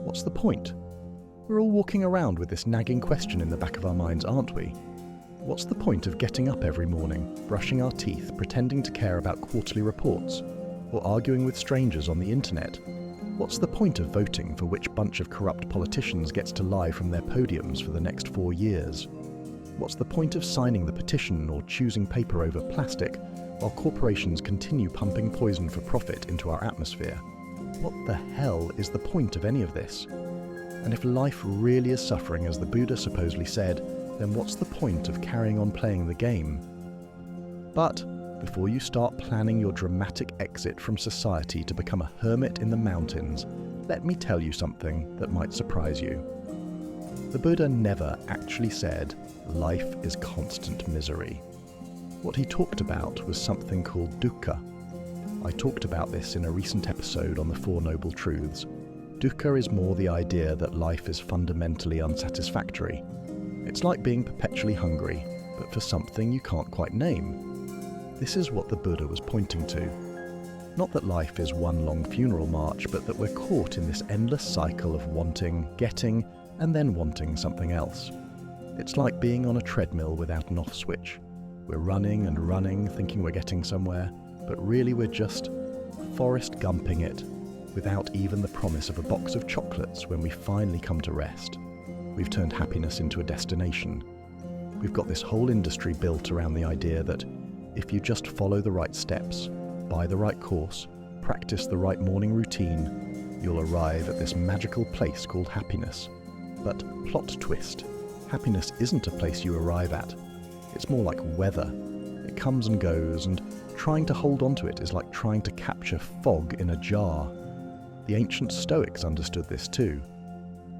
What's the point? We're all walking around with this nagging question in the back of our minds, aren't we? What's the point of getting up every morning, brushing our teeth, pretending to care about quarterly reports, or arguing with strangers on the internet? What's the point of voting for which bunch of corrupt politicians gets to lie from their podiums for the next 4 years? What's the point of signing the petition or choosing paper over plastic while corporations continue pumping poison for profit into our atmosphere? What the hell is the point of any of this? And if life really is suffering as the Buddha supposedly said, then what's the point of carrying on playing the game? But before you start planning your dramatic exit from society to become a hermit in the mountains, let me tell you something that might surprise you. The Buddha never actually said, life is constant misery. What he talked about was something called Dukkha. I talked about this in a recent episode on the Four Noble Truths. Dukkha is more the idea that life is fundamentally unsatisfactory. It's like being perpetually hungry, but for something you can't quite name. This is what the Buddha was pointing to. Not that life is one long funeral march, but that we're caught in this endless cycle of wanting, getting, and then wanting something else. It's like being on a treadmill without an off switch. We're running and running, thinking we're getting somewhere, but really we're just Forrest Gumping it, without even the promise of a box of chocolates when we finally come to rest. We've turned happiness into a destination. We've got this whole industry built around the idea that if you just follow the right steps, buy the right course, practice the right morning routine, you'll arrive at this magical place called happiness. But plot twist, happiness isn't a place you arrive at. It's more like weather. It comes and goes, and trying to hold on to it is like trying to capture fog in a jar. The ancient Stoics understood this too.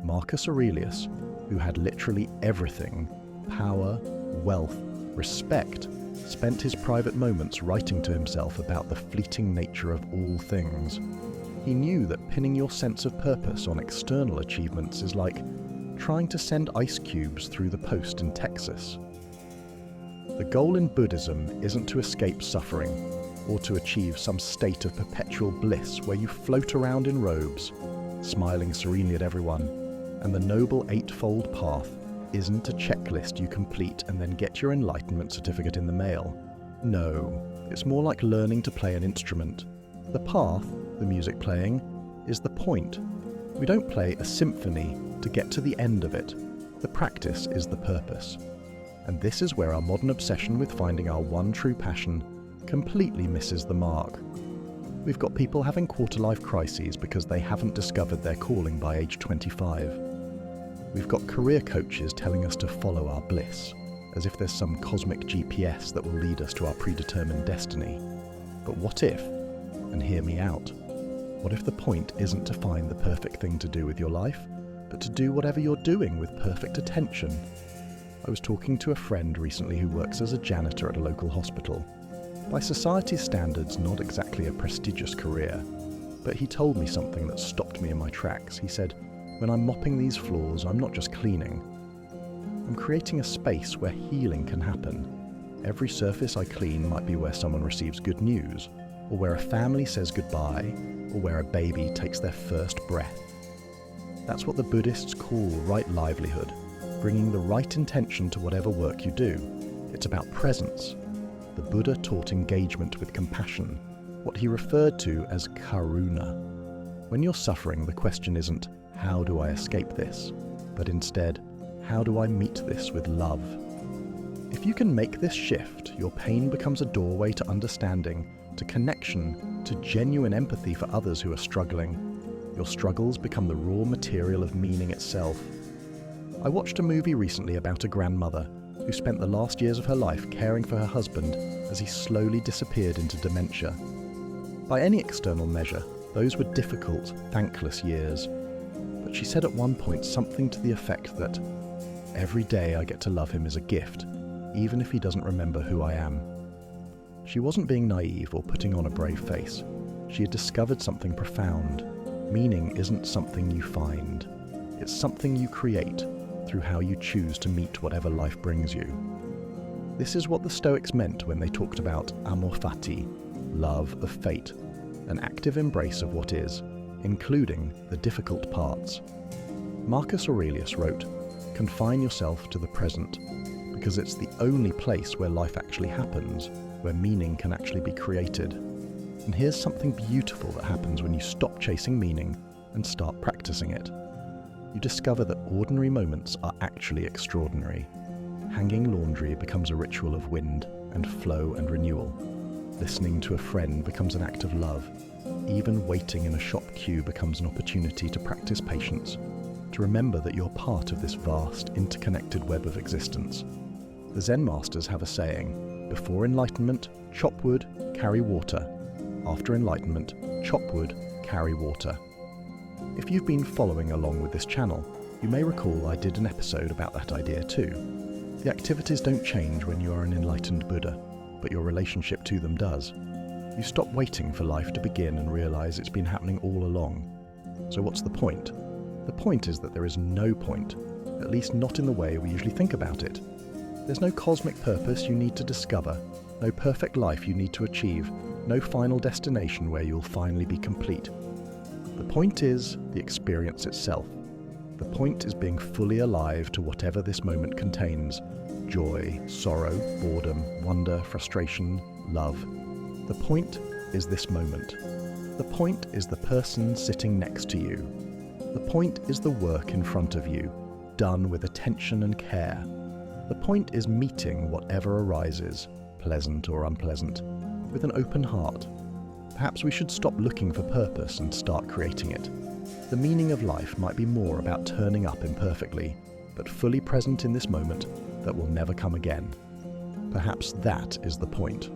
Marcus Aurelius, who had literally everything, power, wealth, respect, spent his private moments writing to himself about the fleeting nature of all things. He knew that pinning your sense of purpose on external achievements is like trying to send ice cubes through the post in Texas. The goal in Buddhism isn't to escape suffering, or to achieve some state of perpetual bliss where you float around in robes, smiling serenely at everyone, and the Noble Eightfold Path isn't a checklist you complete and then get your enlightenment certificate in the mail. No, it's more like learning to play an instrument. The path, the music playing, is the point. We don't play a symphony to get to the end of it. The practice is the purpose. And this is where our modern obsession with finding our one true passion completely misses the mark. We've got people having quarter-life crises because they haven't discovered their calling by age 25. We've got career coaches telling us to follow our bliss, as if there's some cosmic GPS that will lead us to our predetermined destiny. But what if, and hear me out, what if the point isn't to find the perfect thing to do with your life, but to do whatever you're doing with perfect attention? I was talking to a friend recently who works as a janitor at a local hospital. By society's standards, not exactly a prestigious career, but he told me something that stopped me in my tracks. He said, "When I'm mopping these floors, I'm not just cleaning. I'm creating a space where healing can happen. Every surface I clean might be where someone receives good news, or where a family says goodbye, or where a baby takes their first breath." That's what the Buddhists call right livelihood, bringing the right intention to whatever work you do. It's about presence. The Buddha taught engagement with compassion, what he referred to as karuna. When you're suffering, the question isn't, how do I escape this? But instead, how do I meet this with love? If you can make this shift, your pain becomes a doorway to understanding, to connection, to genuine empathy for others who are struggling. Your struggles become the raw material of meaning itself. I watched a movie recently about a grandmother who spent the last years of her life caring for her husband as he slowly disappeared into dementia. By any external measure, those were difficult, thankless years. But she said at one point something to the effect that, "Every day I get to love him is a gift, even if he doesn't remember who I am." She wasn't being naive or putting on a brave face. She had discovered something profound. Meaning isn't something you find. It's something you create through how you choose to meet whatever life brings you. This is what the Stoics meant when they talked about amor fati, love of fate, an active embrace of what is, including the difficult parts, Marcus Aurelius wrote, "Confine yourself to the present, because it's the only place where life actually happens, where meaning can actually be created." And here's something beautiful that happens when you stop chasing meaning and start practicing it. You discover that ordinary moments are actually extraordinary. Hanging laundry becomes a ritual of wind and flow and renewal. Listening to a friend becomes an act of love. Even waiting in a shop queue becomes an opportunity to practice patience, to remember that you're part of this vast, interconnected web of existence. The Zen masters have a saying: before enlightenment, chop wood, carry water. After enlightenment, chop wood, carry water. If you've been following along with this channel, you may recall I did an episode about that idea too. The activities don't change when you are an enlightened Buddha, but your relationship to them does. You stop waiting for life to begin and realize it's been happening all along. So what's the point? The point is that there is no point, at least not in the way we usually think about it. There's no cosmic purpose you need to discover, no perfect life you need to achieve, no final destination where you'll finally be complete. The point is the experience itself. The point is being fully alive to whatever this moment contains: joy, sorrow, boredom, wonder, frustration, love. The point is this moment. The point is the person sitting next to you. The point is the work in front of you, done with attention and care. The point is meeting whatever arises, pleasant or unpleasant, with an open heart. Perhaps we should stop looking for purpose and start creating it. The meaning of life might be more about turning up imperfectly, but fully present in this moment that will never come again. Perhaps that is the point.